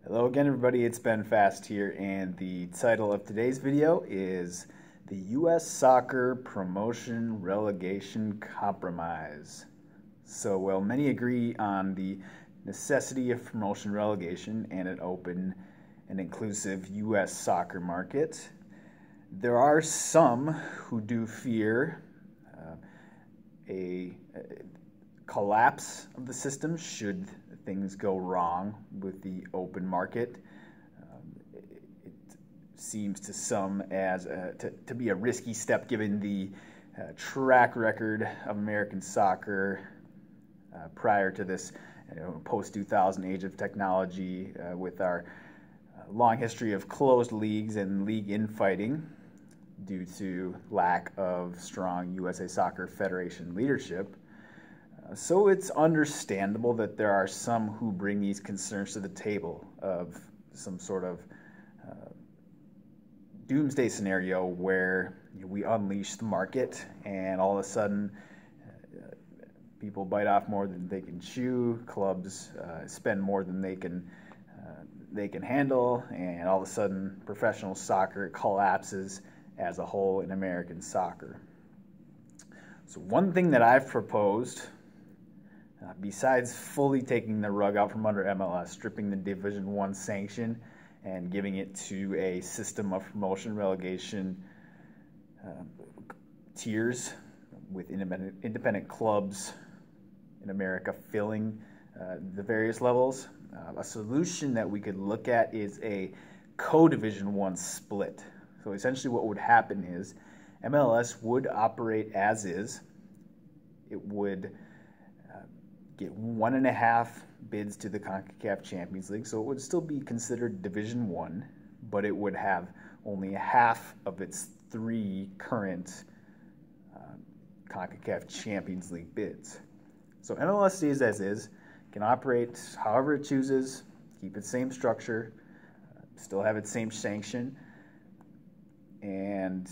Hello again, everybody. It's Ben Fast here, and the title of today's video is the U.S. Soccer Promotion Relegation Compromise. So, while many agree on the necessity of promotion relegation and an open and inclusive U.S. soccer market, there are some who do fear a collapse of the system should things go wrong with the open market. It seems to some as to be a risky step given the track record of American soccer prior to this post-2000 age of technology, with our long history of closed leagues and league infighting due to lack of strong USA Soccer Federation leadership. So it's understandable that there are some who bring these concerns to the table of some sort of doomsday scenario where we unleash the market and all of a sudden people bite off more than they can chew, clubs spend more than they can handle, and all of a sudden professional soccer collapses as a whole in American soccer. So one thing that I've proposed, besides fully taking the rug out from under MLS, stripping the Division I sanction and giving it to a system of promotion relegation tiers with independent clubs in America filling the various levels, a solution that we could look at is a co-Division I split. So essentially what would happen is MLS would operate as is. It would get 1.5 bids to the CONCACAF Champions League, so it would still be considered Division I, but it would have only half of its 3 current CONCACAF Champions League bids. So MLS stays as is, can operate however it chooses, keep its same structure, still have its same sanction, and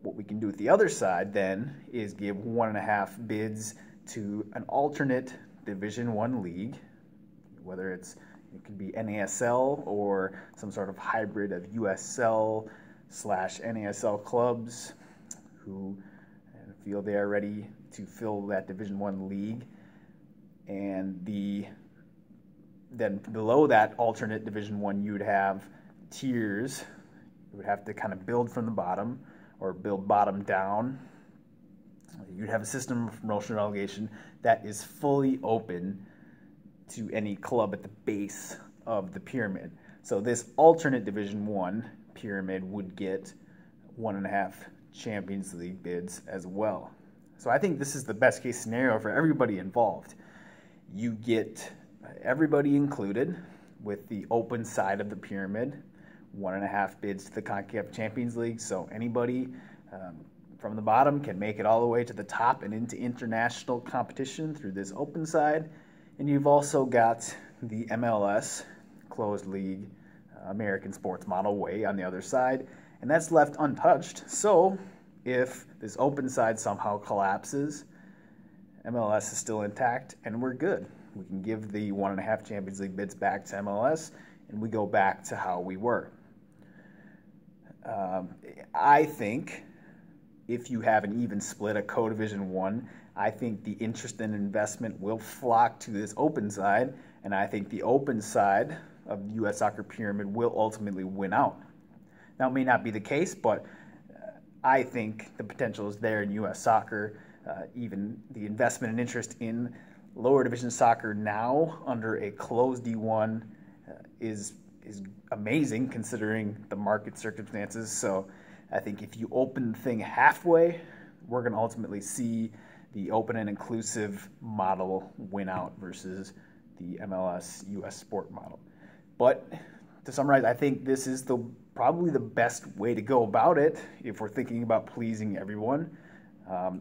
what we can do with the other side then is give 1.5 bids to an alternate Division I league, whether it could be NASL or some sort of hybrid of USL/NASL clubs who feel they are ready to fill that Division I league. And then below that alternate Division I, you would have tiers. You would have to kind of build from the bottom or build bottom down. You'd have a system of promotion relegation that is fully open to any club at the base of the pyramid. So this alternate Division I pyramid would get 1.5 Champions League bids as well. So I think this is the best case scenario for everybody involved. You get everybody included with the open side of the pyramid, 1.5 bids to the CONCACAF Champions League, so anybody from the bottom can make it all the way to the top and into international competition through this open side. And you've also got the MLS, closed league, American sports model way on the other side, and that's left untouched. So if this open side somehow collapses, MLS is still intact and we're good. We can give the 1.5 Champions League bids back to MLS and we go back to how we were. I think if you have an even split, a co-Division I think the interest and investment will flock to this open side, and I think the open side of the U.S. soccer pyramid will ultimately win out. Now, it may not be the case, but I think the potential is there in U.S. soccer. Even the investment and interest in lower division soccer now under a closed D1 is amazing considering the market circumstances. So I think if you open the thing halfway, we're going to ultimately see the open and inclusive model win out versus the MLS US sport model. But to summarize, I think this is probably the best way to go about it if we're thinking about pleasing everyone.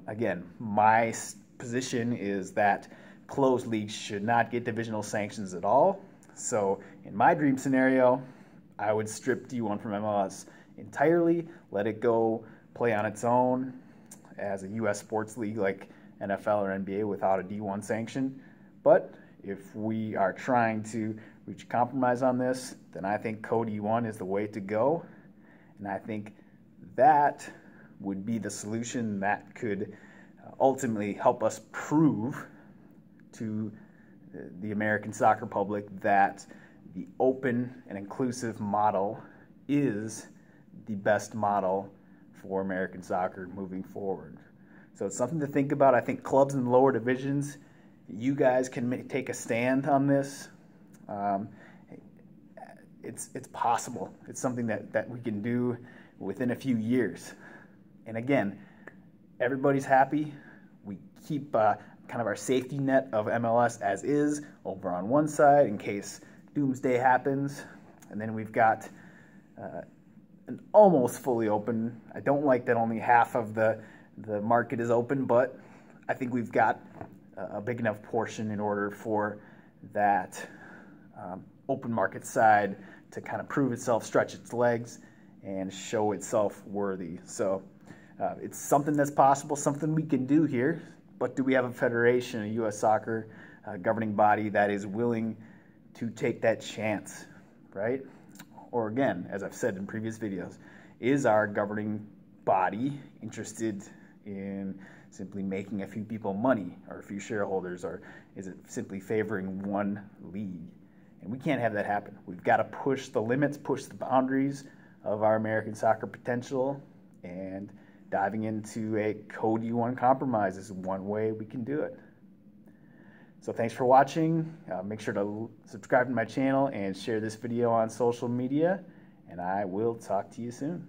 Again, my position is that closed leagues should not get divisional sanctions at all. So in my dream scenario, I would strip D1 from MLS entirely, let it go play on its own as a U.S. sports league like NFL or NBA without a D1 sanction. But if we are trying to reach a compromise on this, then I think Code E1 is the way to go. And I think that would be the solution that could ultimately help us prove to the American soccer public that the open and inclusive model is the best model for American soccer moving forward. So it's something to think about. I think clubs in the lower divisions, you guys can take a stand on this. It's possible. It's something that we can do within a few years. And again, everybody's happy. We keep kind of our safety net of MLS as is over on one side in case doomsday happens. And then we've got an almost fully open. I don't like that only half of the market is open, but I think we've got a big enough portion in order for that open market side to kind of prove itself, stretch its legs, and show itself worthy. So it's something that's possible, something we can do here. But do we have a federation, a U.S. soccer governing body that is willing to take that chance, right? Or again, as I've said in previous videos, is our governing body interested in simply making a few people money or a few shareholders, or is it simply favoring one league? And we can't have that happen. We've got to push the limits, push the boundaries of our American soccer potential, and diving into a Code E1 compromise is one way we can do it. So thanks for watching. Make sure to subscribe to my channel and share this video on social media, and I will talk to you soon.